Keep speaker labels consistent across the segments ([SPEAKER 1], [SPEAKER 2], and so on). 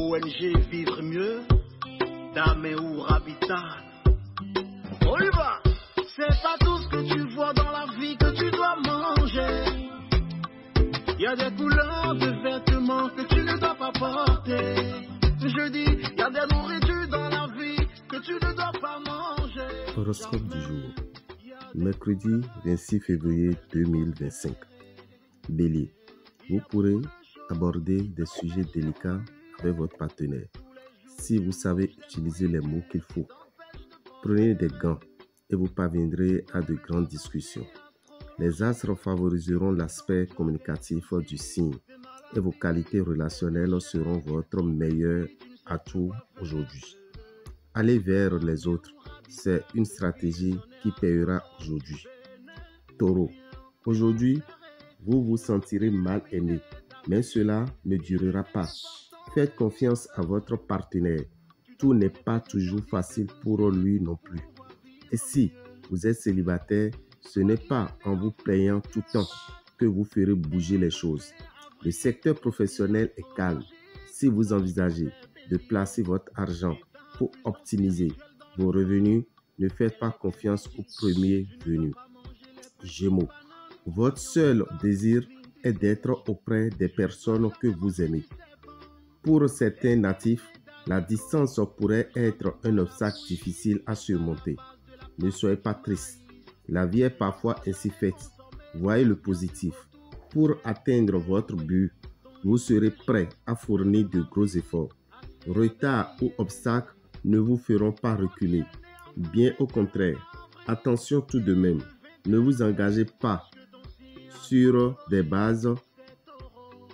[SPEAKER 1] ONG Vivre Mieux, Dameo Habitat. On y va. C'est pas tout ce que tu vois dans la vie que tu dois manger. Il y a des couleurs de vêtements que tu ne dois pas porter. Je dis, il y a des nourritures dans la vie que tu ne dois pas manger.
[SPEAKER 2] Horoscope du jour. Mercredi 26 février 2025. Bélier. Vous pourrez aborder des sujets délicats avec votre partenaire si vous savez utiliser les mots qu'il faut. Prenez des gants et vous parviendrez à de grandes discussions. Les astres favoriseront l'aspect communicatif du signe et vos qualités relationnelles seront votre meilleur atout aujourd'hui. Aller vers les autres, c'est une stratégie qui payera aujourd'hui. Taureau, aujourd'hui, vous vous sentirez mal aimé, mais cela ne durera pas. Faites confiance à votre partenaire. Tout n'est pas toujours facile pour lui non plus. Et si vous êtes célibataire, ce n'est pas en vous plaignant tout le temps que vous ferez bouger les choses. Le secteur professionnel est calme. Si vous envisagez de placer votre argent pour optimiser vos revenus, ne faites pas confiance au premier venu. Gémeaux, votre seul désir est d'être auprès des personnes que vous aimez. Pour certains natifs, la distance pourrait être un obstacle difficile à surmonter. Ne soyez pas triste. La vie est parfois ainsi faite. Voyez le positif. Pour atteindre votre but, vous serez prêt à fournir de gros efforts. Retard ou obstacles ne vous feront pas reculer. Bien au contraire, attention tout de même. Ne vous engagez pas sur des bases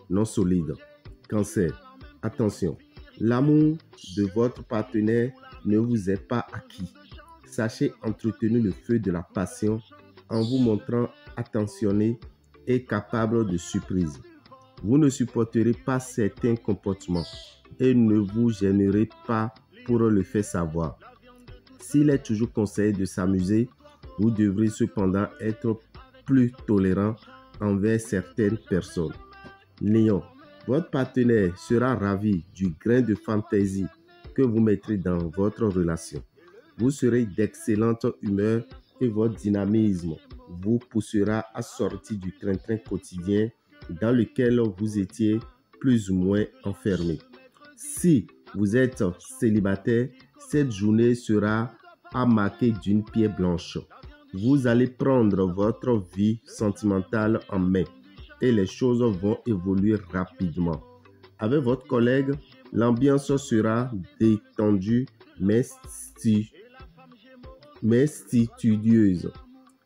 [SPEAKER 2] non solides. Cancer, attention. L'amour de votre partenaire ne vous est pas acquis. Sachez entretenir le feu de la passion en vous montrant attentionné et capable de surprise. Vous ne supporterez pas certains comportements et ne vous gênerez pas pour le faire savoir. S'il est toujours conseillé de s'amuser, vous devrez cependant être plus tolérant envers certaines personnes. Lion, votre partenaire sera ravi du grain de fantaisie que vous mettrez dans votre relation. Vous serez d'excellente humeur et votre dynamisme vous poussera à sortir du train-train quotidien dans lequel vous étiez plus ou moins enfermé. Si vous êtes célibataire, cette journée sera à marquer d'une pierre blanche. Vous allez prendre votre vie sentimentale en main et les choses vont évoluer rapidement. Avec votre collègue, l'ambiance sera détendue mais studieuse.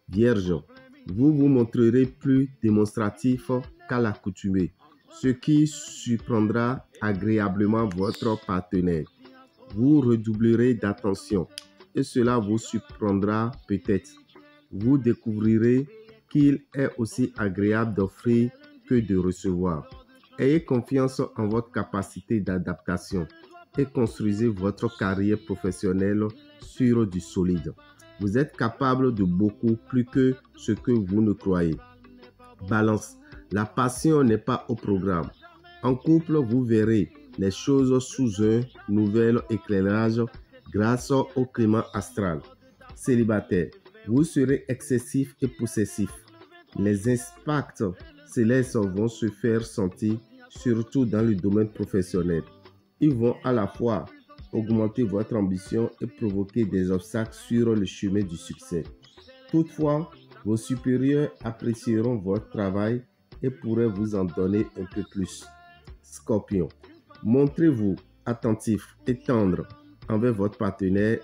[SPEAKER 2] Vierge, vous vous montrerez plus démonstratif qu'à l'accoutumée, ce qui surprendra agréablement votre partenaire. Vous redoublerez d'attention et cela vous surprendra peut-être. Vous découvrirez qu'il est aussi agréable d'offrir que de recevoir. Ayez confiance en votre capacité d'adaptation et construisez votre carrière professionnelle sur du solide. Vous êtes capable de beaucoup plus que ce que vous ne croyez. Balance, la passion n'est pas au programme. En couple, vous verrez les choses sous un nouvel éclairage grâce au climat astral. Célibataire, vous serez excessif et possessif. Les impacts célestes vont se faire sentir, surtout dans le domaine professionnel. Ils vont à la fois augmenter votre ambition et provoquer des obstacles sur le chemin du succès. Toutefois, vos supérieurs apprécieront votre travail et pourraient vous en donner un peu plus. Scorpion, montrez-vous attentif et tendre envers votre partenaire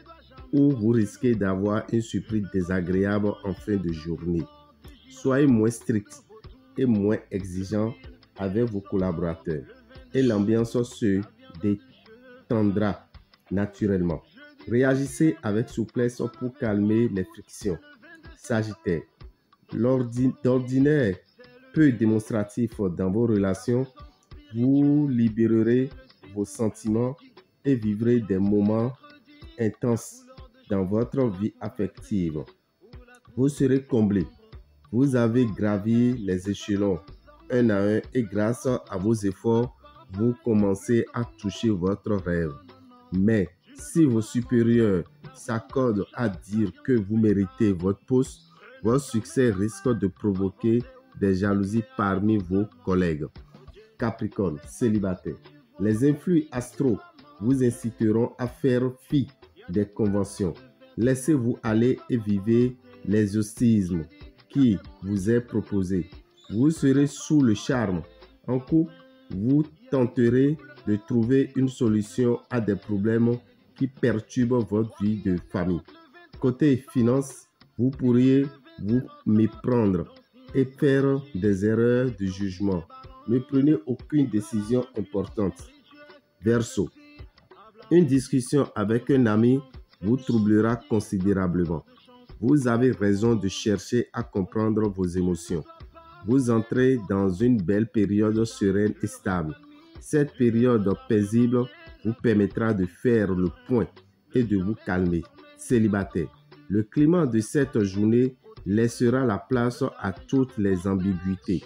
[SPEAKER 2] ou vous risquez d'avoir une surprise désagréable en fin de journée. Soyez moins strict et moins exigeant avec vos collaborateurs et l'ambiance se détendra naturellement. Réagissez avec souplesse pour calmer les frictions. Sagittaire, d'ordinaire peu démonstratif dans vos relations, vous libérerez vos sentiments et vivrez des moments intenses dans votre vie affective. Vous serez comblé. Vous avez gravi les échelons un à un et grâce à vos efforts, vous commencez à toucher votre rêve. Mais si vos supérieurs s'accordent à dire que vous méritez votre poste, votre succès risque de provoquer des jalousies parmi vos collègues. Capricorne, célibataire. Les influx astraux vous inciteront à faire fi des conventions. Laissez-vous aller et vivez l'exotisme qui vous est proposé. Vous serez sous le charme. En couple, vous tenterez de trouver une solution à des problèmes qui perturbent votre vie de famille. Côté finances, vous pourriez vous méprendre et faire des erreurs de jugement. Ne prenez aucune décision importante. Verseau. Une discussion avec un ami vous troublera considérablement. Vous avez raison de chercher à comprendre vos émotions. Vous entrez dans une belle période sereine et stable. Cette période paisible vous permettra de faire le point et de vous calmer. Célibataire. Le climat de cette journée laissera la place à toutes les ambiguïtés.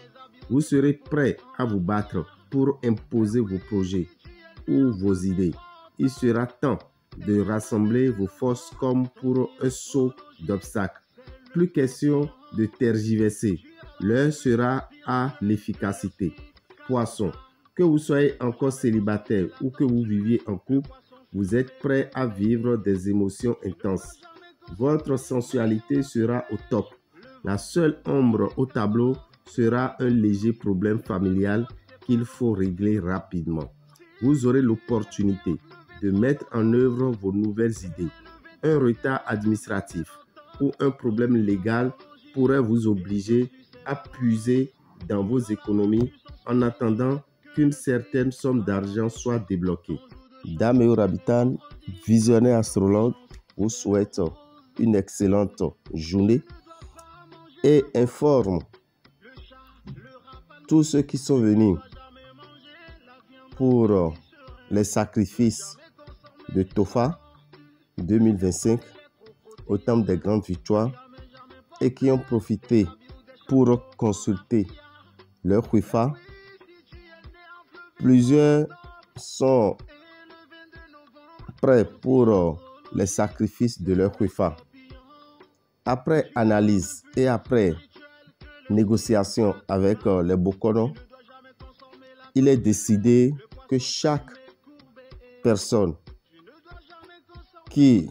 [SPEAKER 2] Vous serez prêt à vous battre pour imposer vos projets ou vos idées. Il sera temps de rassembler vos forces comme pour un saut d'obstacles. Plus question de tergiverser. L'heure sera à l'efficacité. Poisson, que vous soyez encore célibataire ou que vous viviez en couple, vous êtes prêt à vivre des émotions intenses. Votre sensualité sera au top. La seule ombre au tableau sera un léger problème familial qu'il faut régler rapidement. Vous aurez l'opportunité de mettre en œuvre vos nouvelles idées. Un retard administratif ou un problème légal pourrait vous obliger à puiser dans vos économies en attendant qu'une certaine somme d'argent soit débloquée. Dame et Orabitan, visionnaire astrologue, vous souhaite une excellente journée et informe tous ceux qui sont venus pour les sacrifices de Tofa 2025 au temple des grandes victoires et qui ont profité pour consulter leur Khwefa. Plusieurs sont prêts pour les sacrifices de leur Khwefa. Après analyse et après négociation avec les Bokono, il est décidé que chaque personne qui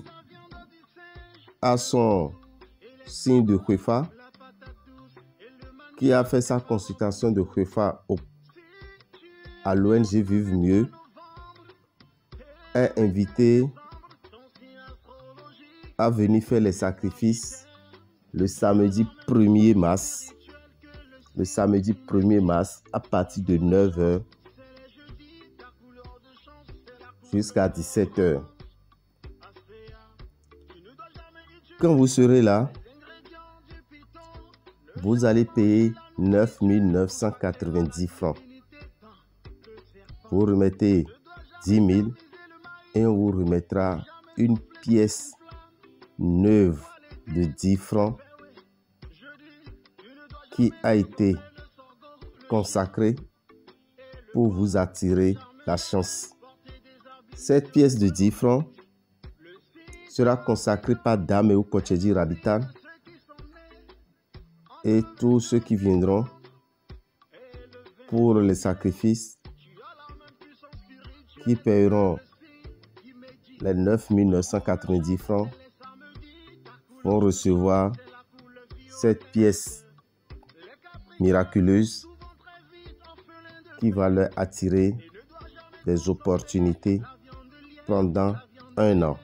[SPEAKER 2] a son signe de Khwefa, qui a fait sa consultation de Khwefa à l'ONG Vive Mieux, est invité à venir faire les sacrifices le samedi 1er mars. Le samedi 1er mars à partir de 9h jusqu'à 17h. Quand vous serez là, vous allez payer 9 990 francs. Vous remettez 10 000 et on vous remettra une pièce neuve de 10 francs qui a été consacrée pour vous attirer la chance. Cette pièce de 10 francs sera consacrée par Dame ou Kochedi Rabitan et tous ceux qui viendront pour les sacrifices qui paieront les 9 990 francs vont recevoir cette pièce miraculeuse qui va leur attirer des opportunités pendant 1 an.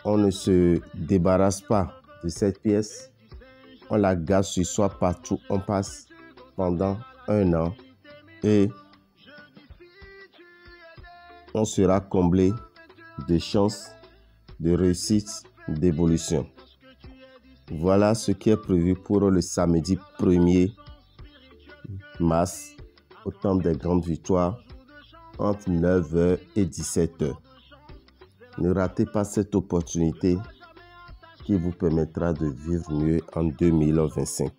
[SPEAKER 2] On ne se débarrasse pas de cette pièce, on la garde sur soi partout on passe pendant 1 an et on sera comblé de chances, de réussite, d'évolution. Voilà ce qui est prévu pour le samedi 1er mars au temple des grandes victoires entre 9h et 17h. Ne ratez pas cette opportunité qui vous permettra de vivre mieux en 2025.